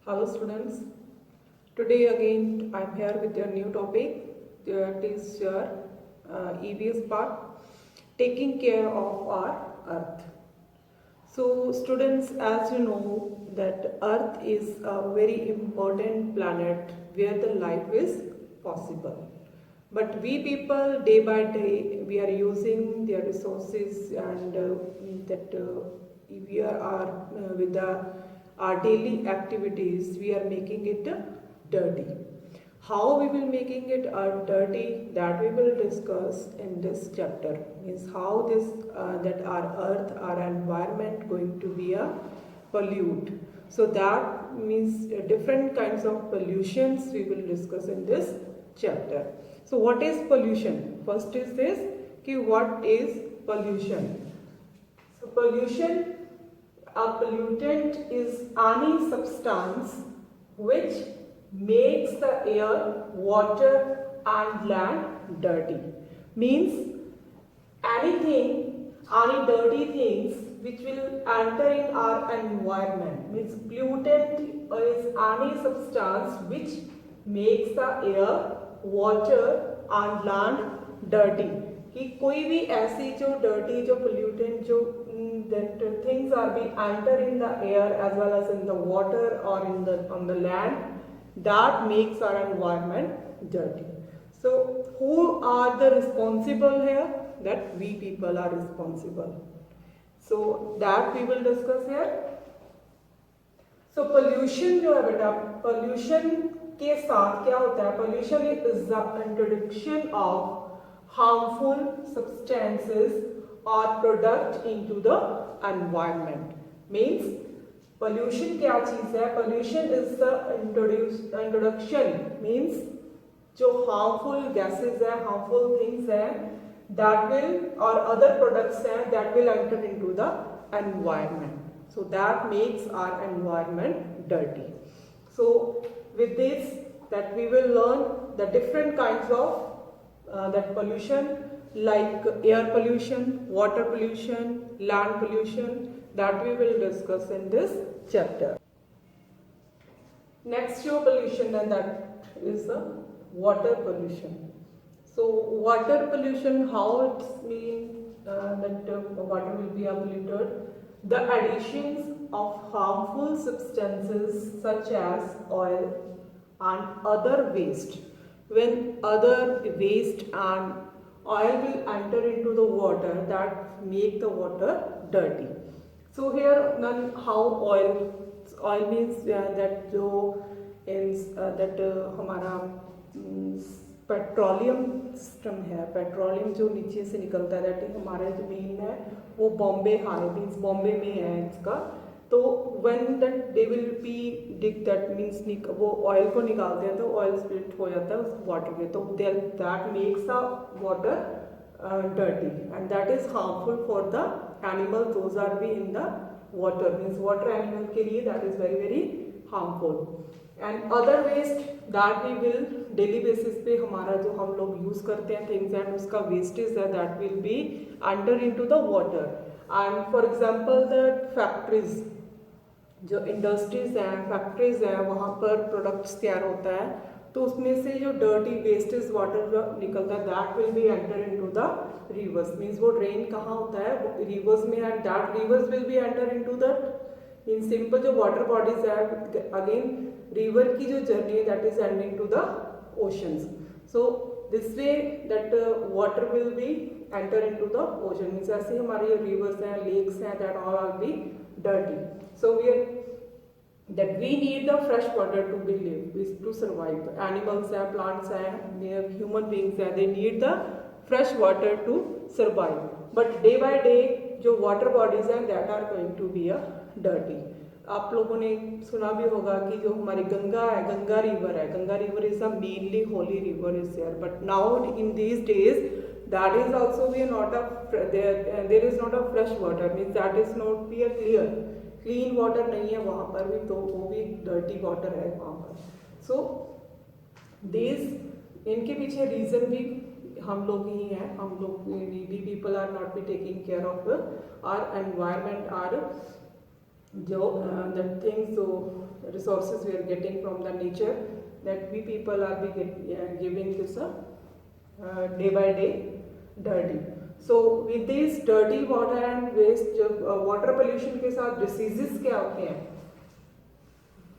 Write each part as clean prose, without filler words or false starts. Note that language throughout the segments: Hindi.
Hello students, today again I am here with a new topic, that is your EVS part, taking care of our earth. So students, as you know that earth is a very important planet where the life is possible. But we people day by day we are using their resources and that we are with our daily activities we are making it dirty. How we will making it dirty, that we will discuss in this chapter. Means how this that our earth, our environment going to be a pollute. So that means different kinds of pollutions we will discuss in this chapter. So what is pollution? First is this, कि what is pollution? So pollution, a pollutant is any substance which makes the air, water and land dirty. Means anything, any dirty things which will enter in our environment. Means pollutant is any substance which makes the air, water and land dirty. कि कोई भी ऐसी जो dirty, जो pollutant, जो that things are being enter in the air as well as in the water or in the on the land, that makes our environment dirty. So who are the responsible here? That we people are responsible. So that we will discuss here. So pollution जो है बेटा, pollution के साथ क्या होता है? Pollution is the introduction of harmful substances or product into the environment. Means pollution क्या चीज है? Pollution is the introduction, means जो harmful gases है, harmful things है, that will or other products है that will enter into the environment. So that makes our environment dirty. So with this, that we will learn the different kinds of that pollution, like air pollution, water pollution, land pollution, that we will discuss in this chapter. Next जो pollution है, that is the water pollution. So water pollution, how it's mean that water will be polluted? The additions of harmful substances such as oil and other waste. When other waste and oil will enter into the water, that make the water dirty. So here then how oil means that जो that हमारा पेट्रोलियम सिस्टम है, पेट्रोलियम जो नीचे से निकलता है, दैट हमारे जो मेन है वो बॉम्बे हाई मीन्स बॉम्बे में है इसका. तो when that they will be dig that means वो ऑयल को निकालते हैं तो ऑयल स्प्लिट हो जाता है उस वाटर में, तो that makes the water dirty and that is harmful for the animal, those are be in the water, means water animal के लिए that is very very harmful. And other waste that we will daily basis पे हमारा जो हम लोग यूज करते हैं things and उसका wastage है that will be under into the water. And for example the factories, जो इंडस्ट्रीज हैं, फैक्ट्रीज हैं, वहाँ पर प्रोडक्ट्स तैयार होता है, तो उसमें से जो डर्टी वेस्टेज वाटर जो निकलता है that will be enter into the rivers. Means वो ड्रेन कहाँ होता है? वो रिवर्स में है, that rivers will be enter into that in simple जो वाटर बॉडीज है. अगेन रिवर की जो जर्नी है that is ending to the oceans. So this way that water will be enter into the ocean. Means ऐसे हमारे जो रिवर्स हैं, लेक्स हैं, that all are be dirty. So we are that we need the fresh water to be live, to survive. Animals हैं, plants हैं, human beings हैं, they need the fresh water to survive. But day by day जो water bodies हैं that are going to be dirty. आप लोगों ने सुना भी होगा कि जो हमारी गंगा है, गंगा रिवर है, Ganga river is a mainly holy river is there, but now in these days that is also we are not a there is not a fresh water, means that is not be a clean water नहीं है वहाँ पर भी, तो वो भी dirty water है वहाँ पर. So these इनके पीछे reason भी हम लोग ही हैं, हम लोग we people are not be taking care of our environment, our जो the things, so resources we are getting from the nature, that we people are giving this day by day dirty. So with this dirty water and waste, जब water pollution के साथ diseases क्या होते हैं,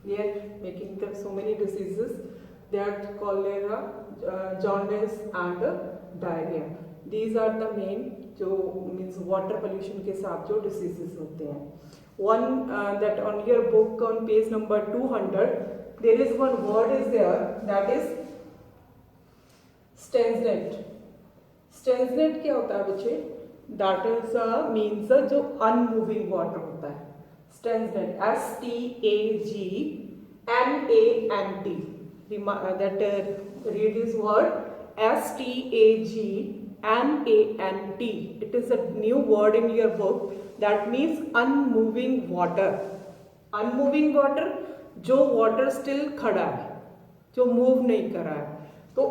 we are making them so many diseases, that cholera, jaundice and diarrhea. These are the main जो means water pollution के साथ जो diseases होते हैं. One that on your book on page number 200 there is one word is there, that is Stanznet. Stanznet क्या होता है बच्चे? That is means जो unmoving water होता है. Stanznet, STAGNANT. That read this word STAGNANT. It is a new word in your book. That means unmoving water. Unmoving water, जो water still खड़ा है, जो move नहीं कर रहा है. तो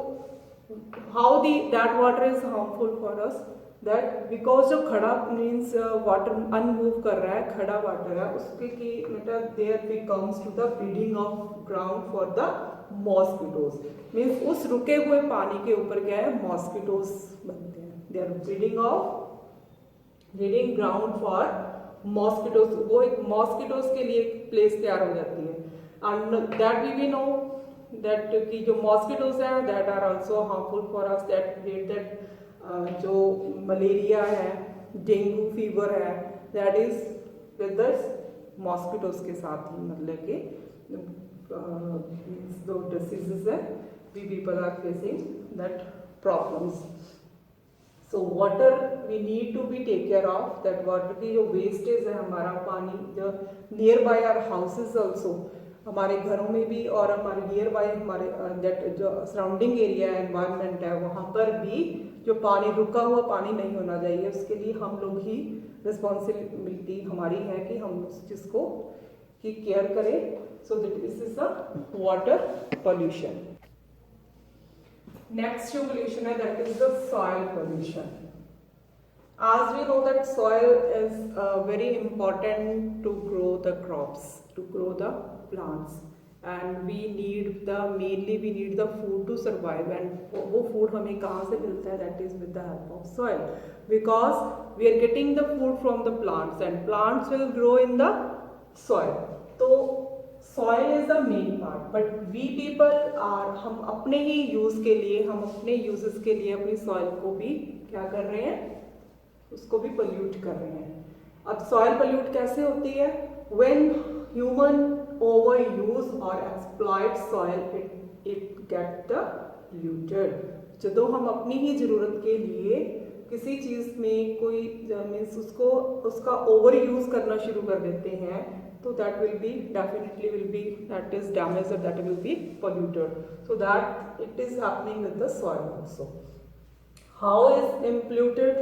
how that water is harmful for us? That because जो खड़ा means water unmove कर रहा है, खड़ा water है, उसके की मतलब there becomes to the breeding of ground for the mosquitoes. Means उस रुके हुए पानी के ऊपर क्या है, mosquitoes बनते हैं. They are breeding ground for mosquitoes. वो एक mosquitoes के लिए एक place तैयार हो जाती है. And that we know that कि जो mosquitoes हैं that are also harmful for us, that create that जो मलेरिया है, डेंगू फीवर है, that is with the mosquitoes के साथ ही मतलब कि जो diseases है, we people are facing that problems. So water we need to be take care of. That water की जो wastage है हमारा पानी, जो nearby our houses also, हमारे घरों में भी और हमारे nearby हमारे that जो surrounding area environment है वहाँ पर भी जो पानी रुका हुआ पानी नहीं होना चाहिए, उसके लिए हम लोग ही रिस्पॉन्सिबिलिटी हमारी है कि हम उस चीज़ को की केयर करें. सो this is the water pollution. Next जो पोल्यूशन है that is the soil pollution. As we know that soil is very important to grow the crops, to grow the plants, and we need the food to survive, and वो food हमें कहाँ से मिलता है? That is with the help of soil, because we are getting the food from the plants and plants will grow in the soil. तो soil is the main part, but we people are, हम अपने ही use के लिए, हम अपने uses के लिए अपनी soil को भी क्या कर रहे हैं? उसको भी pollute कर रहे हैं. अब soil pollute कैसे होती है? When human overuse or exploit soil, it get the polluted. ਜਦੋਂ हम अपनी ही ज़रूरत के लिए किसी चीज़ में कोई मीन्स उसको उसका ओवर यूज़ करना शुरू कर देते हैं, तो that will be definitely will be that is damaged, or that will be polluted. So that it is happening with the soil also. How is polluted?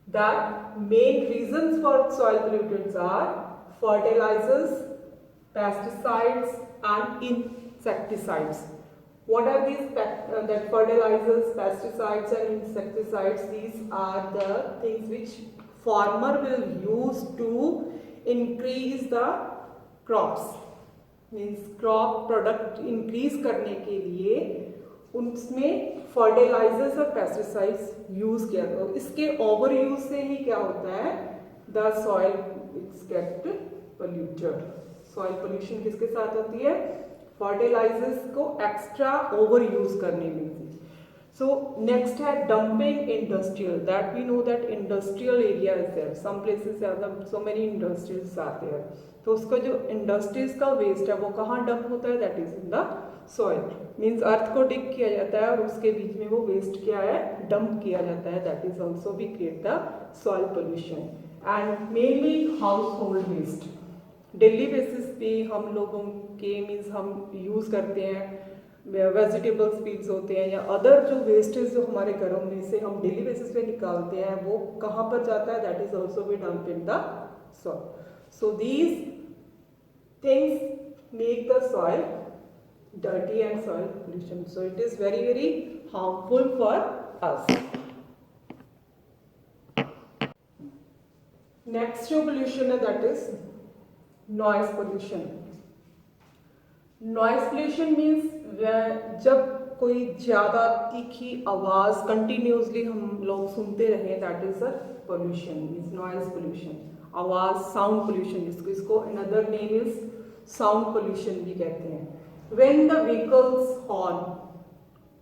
That main reasons for soil pollutants are fertilizers, pesticides and insecticides. What are these that fertilizers, pesticides and insecticides? These are the things which farmer will use to increase the crops. Means crop product increase करने के लिए उसमें फर्टिलाइजर्स और पेस्टिसाइड्स यूज किया जाता है. इसके ओवर यूज से ही क्या होता है? The soil it's get polluted. Soil pollution किसके साथ होती है? फर्टिलाइजर्स को एक्स्ट्रा ओवर यूज करने में. सो नेक्स्ट है dumping industrial. That we know that industrial area is there, some places so many industries are there. तो उसका जो इंडस्ट्रीज का वेस्ट है वो कहाँ डंप होता है? That is in the soil. Means earth को डिग किया जाता है और उसके बीच में वो वेस्ट क्या है? डंप किया जाता है. That is also we create the soil pollution. And mainly household waste. Daily basis पे हम लोगों के मीन्स हम यूज़ करते हैं, वेजिटेबल्स पील्स होते हैं या अदर जो वेस्टेज जो हमारे घरों में से हम डेली बेसिस पे निकालते हैं, वो कहाँ पर जाता है? That is also be dump in the soil. So these things make the soil dirty and soil pollution. So it is very very harmful for us. Next जो pollution है that is noise pollution. Noise pollution means जब कोई ज़्यादा तीखी आवाज़ कंटिन्यूसली हम लोग सुनते रहे, that is a pollution, means noise pollution. आवाज़, साउंड पोल्यूशन जिसको, इसको another name is sound pollution भी कहते हैं। When the vehicles horn,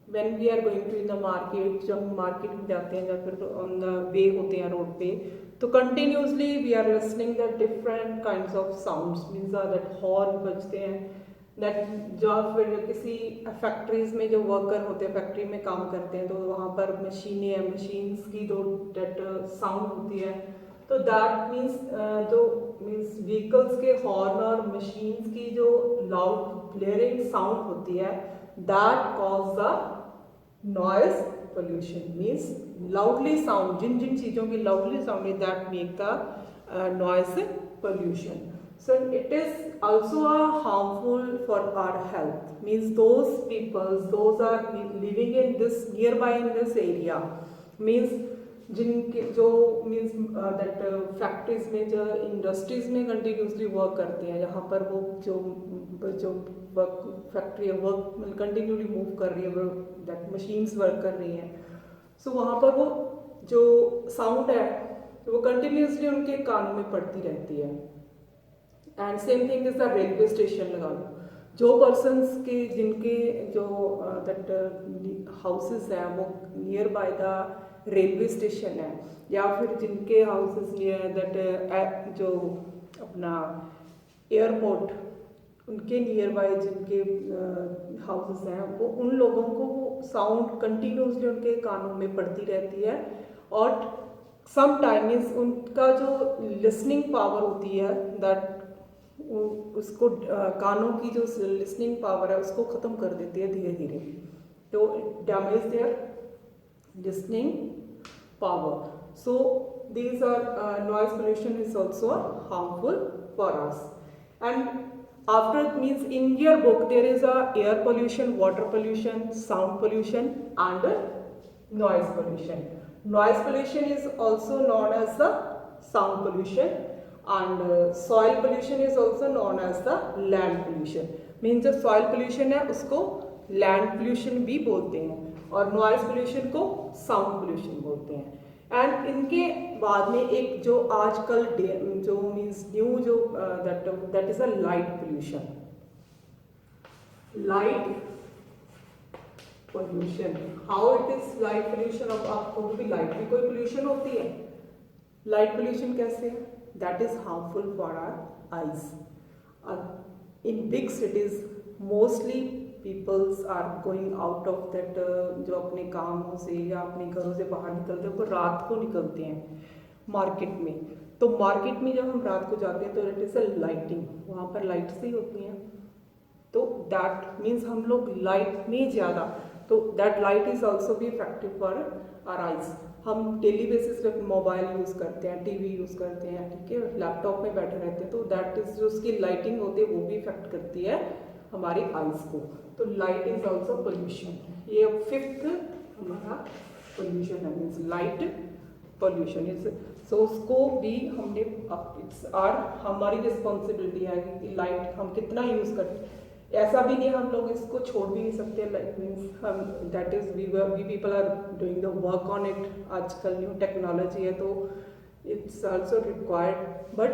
when we are going to in the market, जब हम मार्केट में जाते हैं या फिर ऑन द वे होते हैं रोड पे, तो continuously we are listening the different kinds of sounds, means that horn बजते हैं, दैट जो फिर किसी फैक्ट्रीज में जो वर्कर होते हैं, फैक्ट्री में काम करते हैं, तो वहाँ पर मशीनें हैं, मशीन्स की जो डेट साउंड होती है, तो दैट मीन्स जो मीन्स व्हीकल्स के हॉर्न और मशीन्स की जो लाउड ब्लेयरिंग साउंड होती है, that cause the noise pollution. Means loudly sound, जिन जिन चीज़ों की लाउडली साउंड है, that make the noise pollution. So it is also harmful for our health. Means those people, those are living in this nearby in this area. Means जिनके जो मीन्स दैट फैक्ट्रीज में, जो इंडस्ट्रीज में कंटिन्यूसली वर्क करते हैं, जहाँ पर वो जो वर्क फैक्ट्री है, वर्क कंटिन्यूसली मूव कर रही है, वो दैट मशीन्स वर्क कर रही हैं, सो वहाँ पर वो जो साउंड है वो कंटिन्यूसली उनके कानों में पड़ती रहती है. And same thing is the railway station. लगा लो जो पर्सनस के जिनके जो दैट हाउसेस हैं वो near by the railway station है, या फिर जिनके हाउसेस नियर दैट जो अपना एयरपोर्ट, उनके नियर बाय जिनके हाउसेस हैं, वो उन लोगों को वो साउंड कंटिन्यूसली उनके कानों में पड़ती रहती है. और सम टाइम मीन्स उनका जो लिसनिंग पावर होती है, दैट उसको कानों की जो लिसनिंग पावर है उसको ख़त्म कर देती है धीरे धीरे. तो damage their listening power. So these are noise pollution is also harmful for us. And after means in your book there is a air pollution, water pollution, sound pollution and noise pollution. Noise pollution is also known as the sound pollution, and soil pollution is also known as the land pollution. Means जो soil pollution है उसको land pollution भी बोलते हैं, और noise pollution को sound pollution बोलते हैं. एंड इनके बाद में एक जो आजकल जो मीन्स न्यू जो that is a light pollution. Light pollution, how it is light pollution. अब आपको भी लाइट की कोई पोल्यूशन होती है. लाइट पोल्यूशन कैसे है? That is harmful for our eyes. In big cities mostly peoples are going out of that, जो अपने कामों से या अपने घरों से बाहर निकलते हैं वो रात को निकलते हैं मार्केट में. तो मार्केट में जब हम रात को जाते हैं तो इट इज अ लाइटिंग, वहाँ पर लाइट्स ही होती हैं. तो दैट मीन्स हम लोग लाइट में ज़्यादा, तो दैट लाइट इज ऑल्सो भी इफेक्टिव फॉर आवर आइज. हम डेली बेसिस पे मोबाइल यूज़ करते हैं, टीवी यूज़ करते हैं, ठीक है, लैपटॉप में बैठे रहते हैं, तो दैट इज जो उसकी लाइटिंग होती है वो भी इफेक्ट करती है हमारी आइज को. तो लाइट इज ऑल्सो पोल्यूशन. ये फिफ्थ हमारा पोल्यूशन है, मीन्स लाइट पोल्यूशन इज. सो उसको भी हमने, इट्स आर हमारी रिस्पॉन्सिबिलिटी है कि लाइट हम कितना यूज़ करते हैं. ऐसा भी नहीं, हम लोग इसको छोड़ भी नहीं सकते. लाइक मीन्स हम that is we people are doing the work on it. आजकल न्यू टेक्नोलॉजी है तो it's also required, but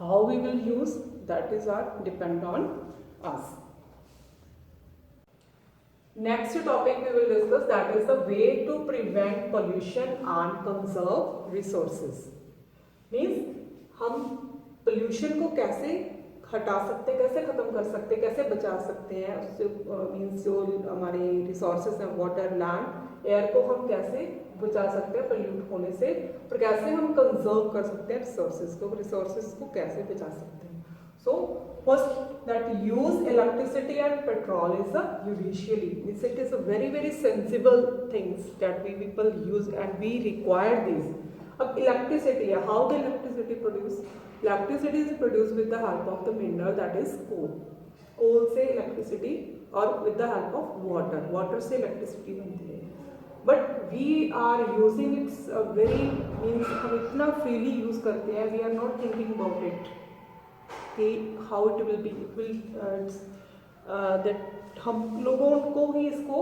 how we will use that is are depend on us. Next topic we will discuss, that is the way to prevent pollution and conserve resources. Means हम pollution को कैसे हटा सकते हैं, कैसे ख़त्म कर सकते हैं, कैसे बचा सकते हैं उससे. मीन्स जो हमारे रिसोर्सेज हैं, वाटर, लैंड, एयर को हम कैसे बचा सकते हैं पोल्यूट होने से, और कैसे हम कंजर्व कर सकते हैं रिसोर्सेज को कैसे बचा सकते हैं. So first that use electricity and petrol is a judicially, means it is a very sensible things that we people use and we require these. अब electricity है, how the electricity produce? Electricity is produced with the help of the mineral that is coal. coal से electricity और with the help of water. water से electricity बनती है. But we are using it very means हम इतना freely use करते हैं, we are not thinking about it. कि how it will be, it will that हम लोगों को ही इसको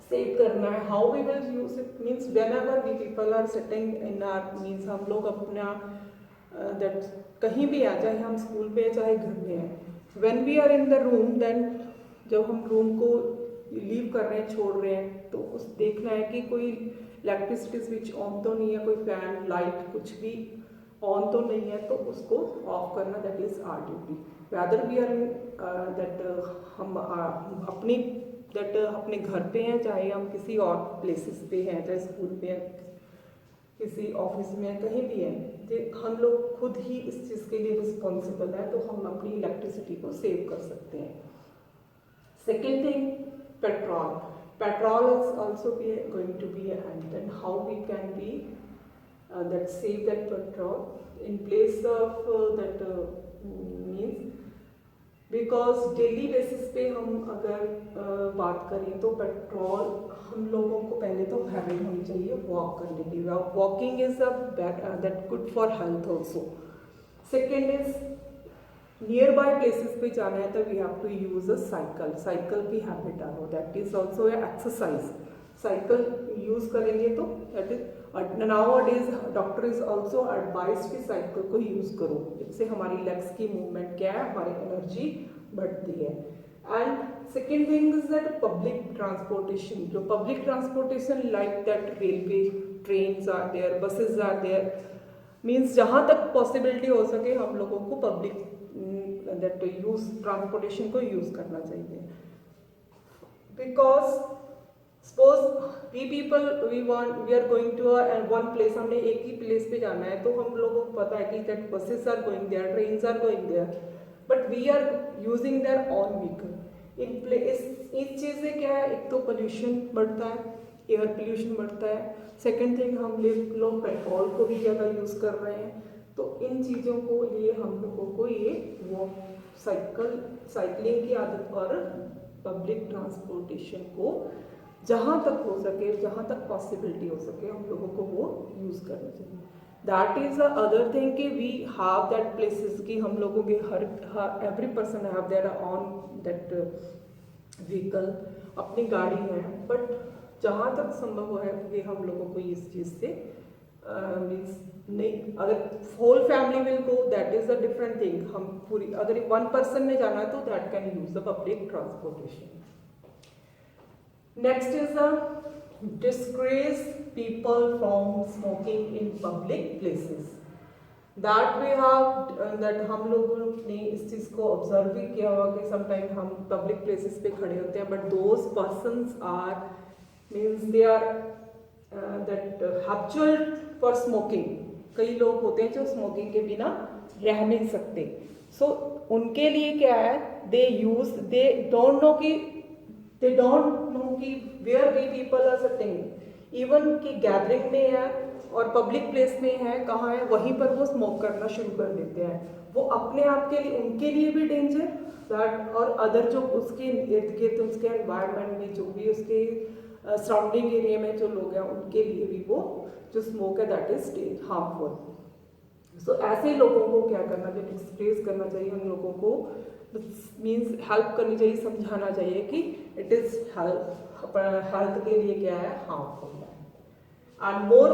सेव करना है. How we will use it means whenever we people are sitting in our means हम लोग अपना दैट कहीं भी है, चाहे हम स्कूल में हैं चाहे घर में हैं, when we are in the room then जब हम रूम को लीव कर रहे हैं, छोड़ रहे हैं, तो उस देखना है कि कोई इलेक्ट्रिसिटी स्विच ऑन तो नहीं है, कोई फैन लाइट कुछ भी ऑन तो नहीं है, तो उसको ऑफ करना that is our duty. Whether we are that हम अपनी दैट अपने घर पे हैं, चाहे हम किसी और प्लेसेस पे हैं, चाहे स्कूल पे हैं, किसी ऑफिस में, कहीं भी हैं, हम लोग खुद ही इस चीज़ के लिए रिस्पॉन्सिबल है, तो हम अपनी इलेक्ट्रिसिटी को सेव कर सकते हैं. Second thing, petrol. Petrol is also going to be and then how we can be that save that petrol in place of that means because daily basis पे हम अगर बात करें तो पेट्रोल हम लोगों को पहले तो हैबिट होनी चाहिए वॉक करने की. Walking is a that good for health also. Second is nearby places पे जाना है तो we have to use a cycle. Cycle की हैबिट डालो, that is also exercise. Cycle use करेंगे तो that is nowadays doctor is also advise कि साइकिल को यूज करो. इससे हमारी लेग्स की मूवमेंट क्या है, हमारी एनर्जी बढ़ती है. And second thing is that public transportation. जो public transportation like that railway, trains are there, buses are there, means जहाँ तक पॉसिबिलिटी हो सके हम लोगों को पब्लिक दैट यूज ट्रांसपोर्टेशन को यूज करना चाहिए. Because suppose we people we are going to one place, हमने एक ही प्लेस पे जाना है, तो हम लोगों को पता है कि that buses are going there, trains are going there, but we are using there on vehicle. In place इस चीज़ से क्या है, एक तो पोल्यूशन बढ़ता है, एयर पोल्यूशन बढ़ता है. सेकेंड थिंग, हम लोग पेट्रोल को भी ज़्यादा यूज़ कर रहे हैं. तो इन चीज़ों को लिए हम लोगों को ये वो साइकिलिंग की आदत और पब्लिक ट्रांसपोर्टेशन को जहाँ तक हो सके, जहाँ तक पॉसिबिलिटी हो सके, हम लोगों को वो यूज़ करना चाहिए. That is a other thing कि वी हैव दैट प्लेसेस कि हम लोगों के हर every person have their own that vehicle, अपनी गाड़ी है, बट जहाँ तक संभव है कि हम लोगों को इस चीज़ से मीन्स नहीं, अगर whole family will go that is a different thing. हम पूरी अगर वन पर्सन ने जाना है तो that can use the public transportation. Next is a discourage people from smoking in public places. That we have that हम लोगों ने इस चीज़ को ऑब्जर्व भी किया होगा कि समटाइम हम पब्लिक प्लेसेस पे खड़े होते हैं, but those persons are means they are that habitual for smoking. कई लोग होते हैं जो स्मोकिंग के बिना रह नहीं सकते. सो उनके लिए क्या है, दे डोंट नो कि where we people are sitting, even कि गैदरिंग में है और पब्लिक प्लेस में है, कहाँ है, वहीं पर वो स्मोक करना शुरू कर देते हैं. वो अपने आप के लिए, उनके लिए भी डेंजर दैट, और अदर जो उसके इर्द गिर्द उसके एनवायरनमेंट में जो भी उसके सराउंडिंग एरिया में जो लोग हैं उनके लिए भी वो जो स्मोक है दैट इज हार्मफुल. सो ऐसे लोगों को क्या करना चाहिए, एक्सप्रेस करना चाहिए, हम लोगों को मीन्स हेल्प करनी चाहिए, समझाना चाहिए कि इट इज़ हेल्थ के लिए क्या है, हार्मफुल है. एंड मोर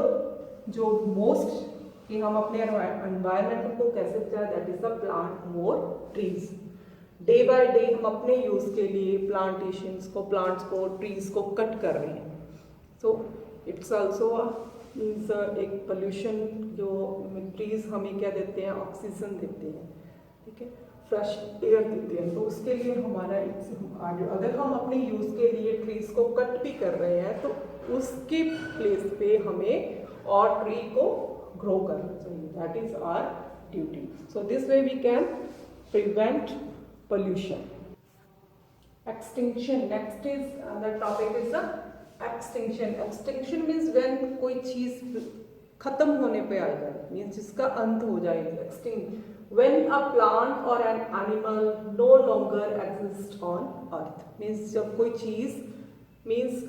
जो मोस्ट कि हम अपने एनवायरनमेंट को कैसे बचाएं, that is the plant more trees. Day by day हम अपने यूज़ के लिए प्लांट्स को ट्रीज को कट कर रहे हैं. सो इट्स ऑल्सो मीन्स एक पोल्यूशन. जो ट्रीज हमें क्या देते हैं, ऑक्सीजन देते हैं, ठीक है, फ्रेश एयर देते हैं. तो उसके लिए हमारा अगर हम अपने यूज़ के लिए ट्रीज को कट भी कर रहे हैं तो उसके प्लेस पे हमें और ट्री को ग्रो करना चाहिए. That is our duty. So this way we can prevent pollution. Extinction. Next is the topic is the extinction. Extinction means when कोई चीज खत्म होने पे आ जाए, मीन्स जिसका अंत हो जाए. Extinct when a plant or an animal no longer exists on earth. Means जब कोई चीज मीन्स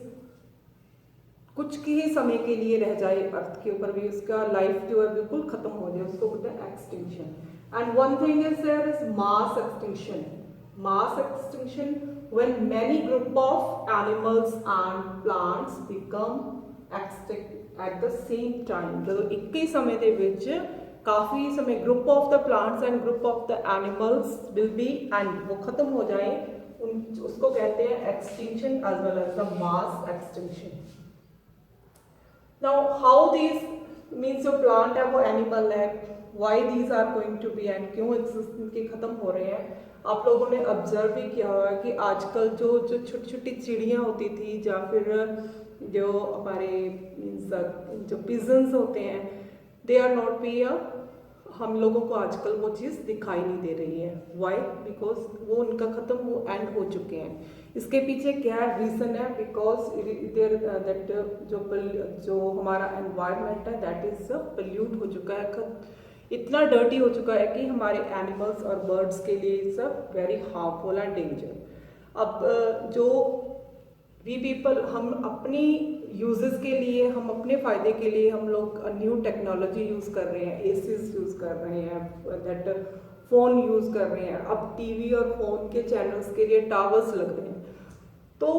कुछ ही समय के लिए रह जाए अर्थ के ऊपर भी, उसका लाइफ जो है बिल्कुल खत्म हो जाए, उसको बोलते हैं extinction. And one thing is there is mass extinction. Mass extinction when many group of animals and plants become extinct at the same time. ਜਦੋਂ ਇੱਕ ਹੀ ਸਮੇਂ ਦੇ ਵਿੱਚ काफ़ी समय group of the plants and group of the animals will be and वो खत्म हो जाए, उसको कहते हैं extinction as well as the mass extinction. Now how these means जो प्लांट है वो एनिमल है, why these are going to be end क्यों इनके खत्म हो रहे हैं. आप लोगों ने ऑब्जर्व भी किया हुआ कि आजकल जो छोटी छोटी चिड़ियाँ होती थी या फिर जो हमारे मीन्स जो पिजन्स होते हैं, दे आर नॉट बी हम लोगों को आजकल वो चीज़ दिखाई नहीं दे रही है. वाई? बिकॉज वो उनका ख़त्म वो एंड हो चुके हैं. इसके पीछे क्या रीज़न है? बिकॉज इधर दैट जो हमारा एनवायरनमेंट है दैट इज़ पोल्यूट हो चुका है, इतना डर्टी हो चुका है कि हमारे एनिमल्स और बर्ड्स के लिए it's a very harmful and danger. अब जो वी पीपल हम अपनी यूजेस के लिए, हम अपने फ़ायदे के लिए हम लोग न्यू टेक्नोलॉजी यूज़ कर रहे हैं, एसीज यूज़ कर रहे हैं, दैट फ़ोन यूज़ कर रहे हैं. अब टीवी और फ़ोन के चैनल्स के लिए टावर्स लग रहे हैं. तो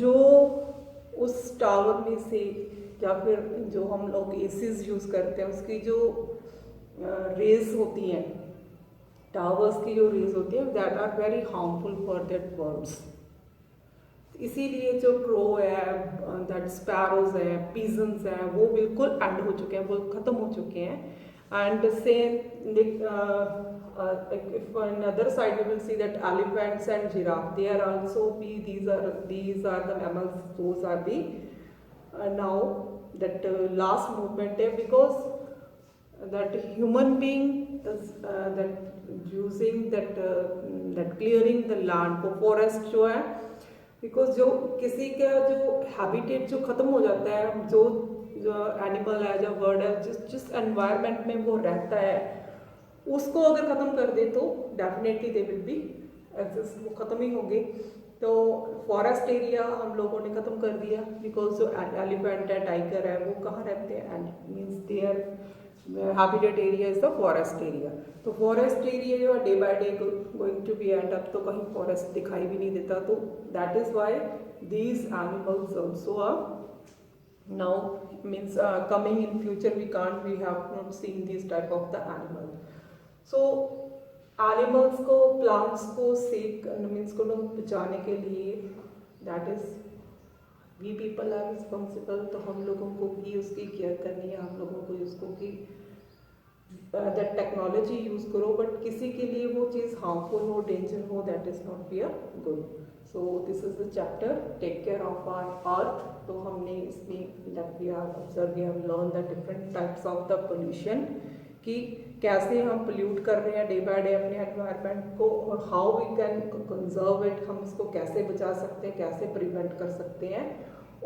जो उस टावर में से या फिर जो हम लोग एसीज यूज़ करते हैं उसकी जो रेज होती हैं, टावर्स की जो रेज होती है that are very harmful for that birds. इसीलिए जो क्रो है, दैट स्पैरोज है, पीजन्स हैं, वो बिल्कुल एंड हो चुके हैं, वो ख़त्म हो चुके हैं. And same if on other side we will see that elephants and giraffe, they are also be these are the mammals, those are the now that last movement है, because that human being is that using that clearing the land for forest जो है, बिकॉज जो किसी का जो हैबिटेट जो ख़त्म हो जाता है, जो एनिमल है, जो बर्ड है, जिस एनवायरनमेंट में वो रहता है, उसको अगर ख़त्म कर दे तो definitely they will be exist, वो ख़त्म ही होंगे. तो फॉरेस्ट एरिया हम लोगों ने ख़त्म कर दिया, बिकॉज जो एलिफेंट है, टाइगर है, वो कहाँ रहते हैं, and means their habitat area is the forest area. तो फॉरेस्ट एरिया जो है day by day going to be end अब तो कहीं फॉरेस्ट दिखाई भी नहीं देता. तो that is why these animals also are now means coming in future we can't we have not seen this type of the animal. So animals को, प्लांट्स को सेव मीन्स को बचाने के लिए that is we people are responsible. तो हम लोगों को भी उसकी केयर करनी है, हम लोगों को उसको की दैट टेक्नोलॉजी यूज़ करो, बट किसी के लिए वो चीज़ हार्मफुल हो, डेंजर हो, that is not be a good. So this is the chapter take care of our earth. तो हमने इसमें that we are observe, we have learn the different types of the pollution, कि कैसे हम पोल्यूट कर रहे हैं डे बाय डे अपने एनवायरनमेंट को, और how we can conserve it, हम इसको कैसे बचा सकते हैं, कैसे प्रिवेंट कर सकते हैं.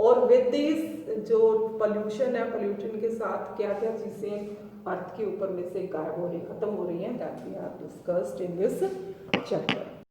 और विद दिस जो पोल्यूशन है, पोल्यूशन के साथ क्या क्या चीज़ें अर्थ के ऊपर में से गायब हो रही, खत्म हो रही हैं, that we have discussed in this chapter.